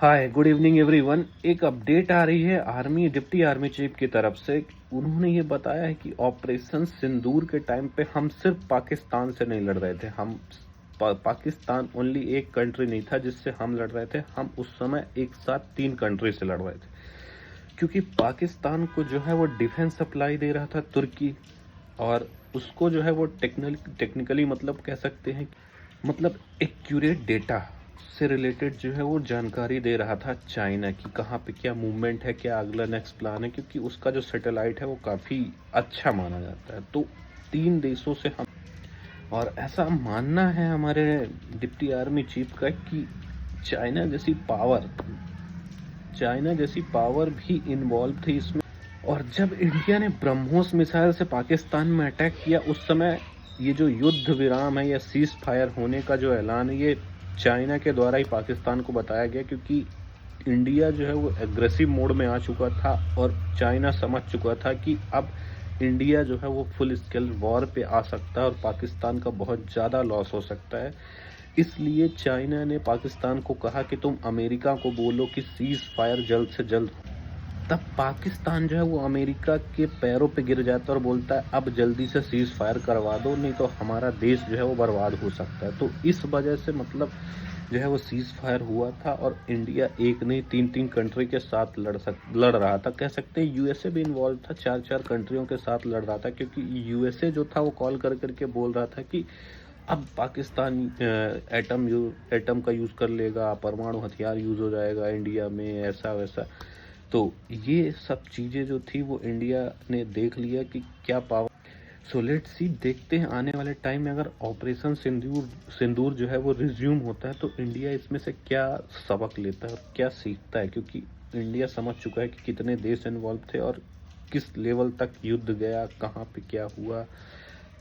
Hi good evening everyone. एक update आ रही है आर्मी डिप्टी आर्मी चीफ की तरफ से। उन्होंने ये बताया है कि ऑपरेशन सिंदूर के टाइम पे हम सिर्फ पाकिस्तान से नहीं लड़ रहे थे। हम पाकिस्तान ओनली एक कंट्री नहीं था जिससे हम लड़ रहे थे। हम उस समय एक साथ 3 कंट्री से लड़ रहे थे, क्योंकि पाकिस्तान को जो है वो डिफेंस सप्लाई दे रहा था तुर्की, और उसको जो है वो टेक्निकली मतलब कह सकते हैं, मतलब एक्यूरेट डेटा से रिलेटेड जो है वो जानकारी दे रहा था चाइना की, कहाँ पे क्या मूवमेंट है, क्या अगला नेक्स्ट प्लान है, क्योंकि उसका जो सैटेलाइट है वो काफ़ी अच्छा माना जाता है। तो 3 देशों से हम, और ऐसा मानना है हमारे डिप्टी आर्मी चीफ का कि चाइना जैसी पावर चाइना जैसी पावर भी इन्वॉल्व थी इसमें। और जब इंडिया ने ब्रह्मोस मिसाइल से पाकिस्तान में अटैक किया, उस समय ये जो युद्ध विराम है या सीज फायर होने का जो ऐलान है, ये चाइना के द्वारा ही पाकिस्तान को बताया गया, क्योंकि इंडिया जो है वो एग्रेसिव मोड में आ चुका था और चाइना समझ चुका था कि अब इंडिया जो है वो फुल स्केल वॉर पे आ सकता है और पाकिस्तान का बहुत ज़्यादा लॉस हो सकता है। इसलिए चाइना ने पाकिस्तान को कहा कि तुम अमेरिका को बोलो कि सीज फायर जल्द से जल्द। तब पाकिस्तान जो है वो अमेरिका के पैरों पे गिर जाता है और बोलता है अब जल्दी से सीज फायर करवा दो, नहीं तो हमारा देश जो है वो बर्बाद हो सकता है। तो इस वजह से मतलब जो है वो सीज फायर हुआ था और इंडिया एक नहीं 3-3 कंट्री के साथ लड़ रहा था। कह सकते हैं यूएसए भी इन्वॉल्व था, 4-4 कंट्रियों के साथ लड़ रहा था, क्योंकि यूएसए जो था वो कॉल कर करके बोल रहा था कि अब पाकिस्तान एटम का यूज़ कर लेगा, परमाणु हथियार यूज़ हो जाएगा इंडिया में, ऐसा वैसा। तो ये सब चीज़ें जो थी वो इंडिया ने देख लिया कि क्या पावर। सो लेट्स सी, देखते हैं आने वाले टाइम में अगर ऑपरेशन सिंदूर जो है वो रिज्यूम होता है तो इंडिया इसमें से क्या सबक लेता है और क्या सीखता है, क्योंकि इंडिया समझ चुका है कि कितने देश इन्वॉल्व थे और किस लेवल तक युद्ध गया, कहाँ पे क्या हुआ,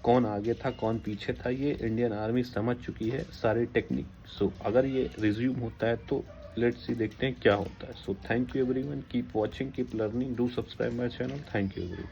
कौन आगे था कौन पीछे था, ये इंडियन आर्मी समझ चुकी है सारी टेक्निक। सो अगर ये रिज्यूम होता है तो लेट्स सी, देखते हैं क्या होता है। So thank you everyone, keep watching, keep learning, do subscribe my channel. Thank you everyone.